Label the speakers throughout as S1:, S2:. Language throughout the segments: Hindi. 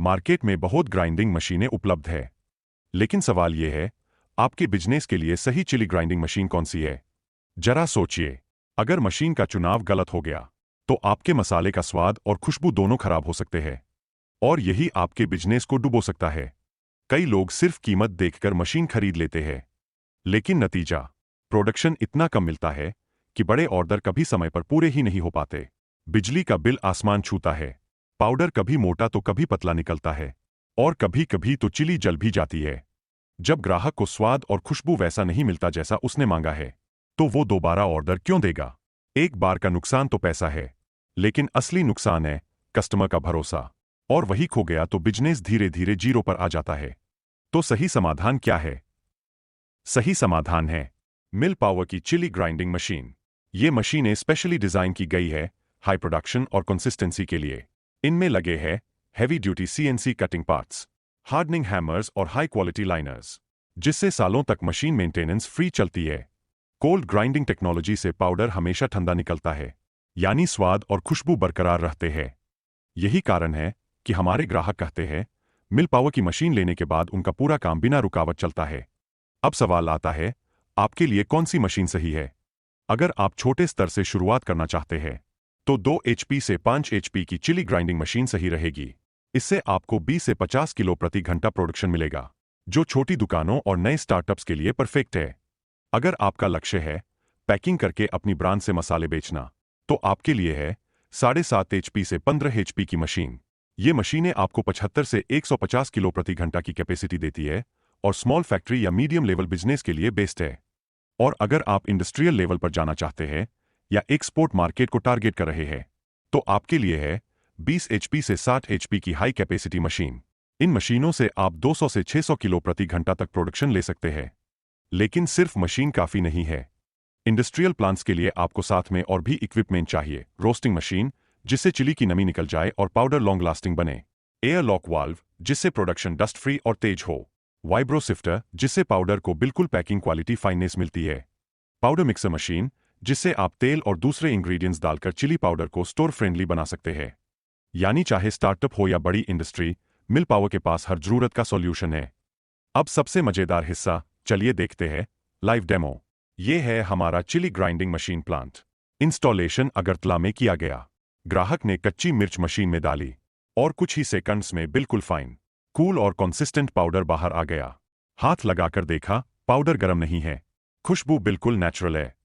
S1: मार्केट में बहुत ग्राइंडिंग मशीनें उपलब्ध है, लेकिन सवाल यह है, आपके बिजनेस के लिए सही चिली ग्राइंडिंग मशीन कौन सी है? जरा सोचिए, अगर मशीन का चुनाव गलत हो गया, तो आपके मसाले का स्वाद और खुशबू दोनों खराब हो सकते हैं, और यही आपके बिजनेस को डुबो सकता है। कई लोग सिर्फ कीमत देखकर मशीन खरीद लेते हैं, लेकिन नतीजा, प्रोडक्शन इतना कम मिलता है कि बड़े ऑर्डर कभी समय पर पूरे ही नहीं हो पाते। बिजली का बिल आसमान छूता है, पाउडर कभी मोटा तो कभी पतला निकलता है, और कभी कभी तो चिली जल भी जाती है। जब ग्राहक को स्वाद और खुशबू वैसा नहीं मिलता जैसा उसने मांगा है, तो वो दोबारा ऑर्डर क्यों देगा? एक बार का नुकसान तो पैसा है, लेकिन असली नुकसान है कस्टमर का भरोसा, और वही खो गया तो बिजनेस धीरे धीरे जीरो पर आ जाता है। तो सही समाधान क्या है? सही समाधान है मिल पावर की चिली ग्राइंडिंग मशीन। ये मशीनें स्पेशली डिजाइन की गई है हाई प्रोडक्शन और कंसिस्टेंसी के लिए। इनमें लगे हैं heavy duty CNC cutting parts, hardening hammers और हाई क्वालिटी लाइनर्स, जिससे सालों तक मशीन मेंटेनेंस फ्री चलती है। कोल्ड ग्राइंडिंग टेक्नोलॉजी से पाउडर हमेशा ठंडा निकलता है, यानी स्वाद और खुशबू बरकरार रहते हैं। यही कारण है कि हमारे ग्राहक कहते हैं, मिल पावर की मशीन लेने के बाद उनका पूरा काम बिना रुकावट चलता है। अब सवाल आता है, आपके लिए कौन सी मशीन सही है? अगर आप छोटे स्तर से शुरुआत करना चाहते हैं, तो 2 HP से 5 HP की चिली ग्राइंडिंग मशीन सही रहेगी। इससे आपको 20 से 50 किलो प्रति घंटा प्रोडक्शन मिलेगा, जो छोटी दुकानों और नए स्टार्टअप्स के लिए परफेक्ट है। अगर आपका लक्ष्य है पैकिंग करके अपनी ब्रांड से मसाले बेचना, तो आपके लिए है 7.5 HP से 15 HP की मशीन। ये मशीनें आपको 75 से 150 किलो प्रति घंटा की कैपेसिटी देती है और स्मॉल फैक्ट्री या मीडियम लेवल बिजनेस के लिए बेस्ट है। और अगर आप इंडस्ट्रियल लेवल पर जाना चाहते हैं या एक्सपोर्ट मार्केट को टारगेट कर रहे हैं, तो आपके लिए है 20 HP से 60 HP की हाई कैपेसिटी मशीन। इन मशीनों से आप 200 से 600 किलो प्रति घंटा तक प्रोडक्शन ले सकते हैं। लेकिन सिर्फ मशीन काफी नहीं है। इंडस्ट्रियल प्लांट्स के लिए आपको साथ में और भी इक्विपमेंट चाहिए। रोस्टिंग मशीन, जिससे चिली की नमी निकल जाए और पाउडर लॉन्ग लास्टिंग बने। एयर लॉक वाल्व, जिससे प्रोडक्शन डस्ट फ्री और तेज हो। वाइब्रो सिफ्टर, जिससे पाउडर को बिल्कुल पैकिंग क्वालिटी फाइननेस मिलती है। पाउडर मिक्सर मशीन, जिससे आप तेल और दूसरे इंग्रेडिएंट्स डालकर चिली पाउडर को स्टोर फ्रेंडली बना सकते हैं। यानी चाहे स्टार्टअप हो या बड़ी इंडस्ट्री, मिल पावर के पास हर जरूरत का सॉल्यूशन है। अब सबसे मजेदार हिस्सा, चलिए देखते हैं लाइव डेमो। ये है हमारा chilli grinding machine plant. Installation Agartala में किया गया। ग्राहक ने कच्ची मिर्च मशीन में डाली और कुछ ही सेकंड्स में बिल्कुल फाइन, कूल और कंसिस्टेंट पाउडर बाहर आ गया। हाथ लगाकर देखा, पाउडर गर्म नहीं है, खुशबू बिल्कुल नेचुरल है।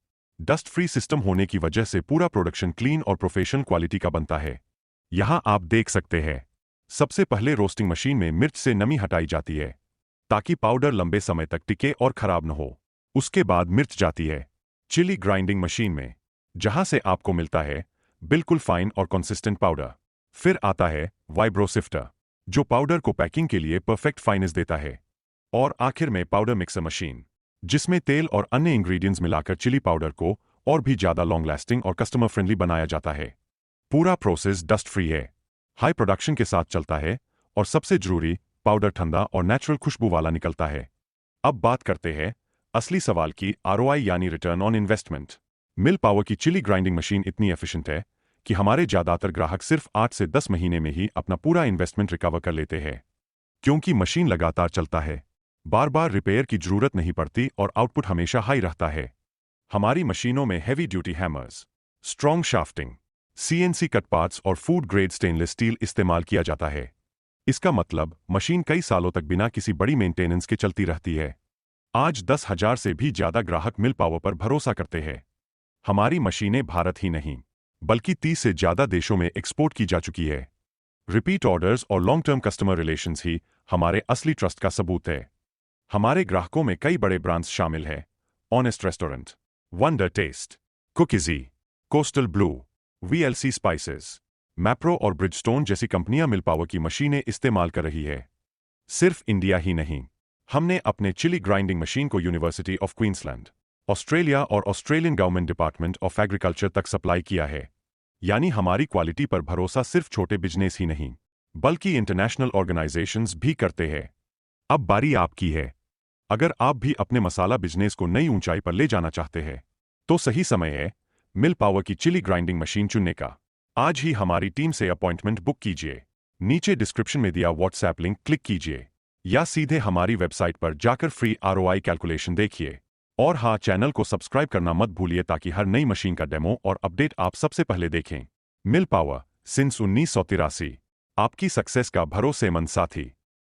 S1: डस्ट फ्री सिस्टम होने की वजह से पूरा प्रोडक्शन क्लीन और प्रोफेशनल क्वालिटी का बनता है। यहां आप देख सकते हैं, सबसे पहले रोस्टिंग मशीन में मिर्च से नमी हटाई जाती है, ताकि पाउडर लंबे समय तक टिके और खराब न हो। उसके बाद मिर्च जाती है चिली ग्राइंडिंग मशीन में, जहां से आपको मिलता है बिल्कुल फाइन और कंसिस्टेंट पाउडर। फिर आता है वाइब्रो सिफ्टर, जो पाउडर को पैकिंग के लिए परफेक्ट फाइनेस देता है। और आखिर में पाउडर मिक्सर मशीन, जिसमें तेल और अन्य इंग्रेडिएंट्स मिलाकर चिली पाउडर को और भी ज्यादा लॉन्ग लास्टिंग और कस्टमर फ्रेंडली बनाया जाता है। पूरा प्रोसेस डस्ट फ्री है, हाई प्रोडक्शन के साथ चलता है, और सबसे जरूरी, पाउडर ठंडा और नेचुरल खुशबू वाला निकलता है। अब बात करते हैं असली सवाल की, ROI यानी return on investment. Mill power की चिली ग्राइंडिंग मशीन इतनी एफिशिएंट है कि हमारे ज्यादातर ग्राहक सिर्फ 8 से 10 महीने में ही अपना पूरा इन्वेस्टमेंट रिकवर कर लेते हैं, क्योंकि मशीन लगातार चलता है, बार बार रिपेयर की जरूरत नहीं पड़ती और आउटपुट हमेशा हाई रहता है। हमारी मशीनों में heavy duty hammers, strong shafting, CNC cut parts और फूड ग्रेड स्टेनलेस स्टील इस्तेमाल किया जाता है। इसका मतलब मशीन कई सालों तक बिना किसी बड़ी मेंटेनेंस के चलती रहती है। आज 10,000 से भी ज्यादा ग्राहक मिल पावर पर भरोसा करते हैं। हमारी मशीनें भारत ही नहीं, बल्कि 30 से ज्यादा देशों में एक्सपोर्ट की जा चुकी है। रिपीट ऑर्डर्स और लॉन्ग टर्म कस्टमर रिलेशंस ही हमारे असली ट्रस्ट का सबूत है। हमारे ग्राहकों में कई बड़े ब्रांड्स शामिल हैं, ऑनेस्ट रेस्टोरेंट, वंडर टेस्ट, कुकीजी, coastal blue, VLC spices, Mapro और ब्रिजस्टोन जैसी कंपनियां मिल पावर की मशीनें इस्तेमाल कर रही है। सिर्फ इंडिया ही नहीं, हमने अपने चिली ग्राइंडिंग मशीन को यूनिवर्सिटी ऑफ क्वींसलैंड, ऑस्ट्रेलिया और Australian government department of agriculture तक सप्लाई किया है। यानी हमारी क्वालिटी पर भरोसा सिर्फ छोटे बिजनेस ही नहीं, बल्कि इंटरनेशनल ऑर्गेनाइजेशंस भी करते हैं। अब बारी आपकी है। अगर आप भी अपने मसाला बिजनेस को नई ऊंचाई पर ले जाना चाहते हैं, तो सही समय है मिल पावर की चिली ग्राइंडिंग मशीन चुनने का। आज ही हमारी टीम से अपॉइंटमेंट बुक कीजिए। नीचे डिस्क्रिप्शन में दिया व्हाट्सएप लिंक क्लिक कीजिए या सीधे हमारी वेबसाइट पर जाकर फ्री आरओआई कैलकुलेशन देखिए। और हाँ, चैनल को सब्सक्राइब करना मत भूलिए ताकि हर नई मशीन का डेमो और अपडेट आप सबसे पहले देखें। मिल पावर सिंस 1983 आपकी सक्सेस का भरोसेमंद साथी।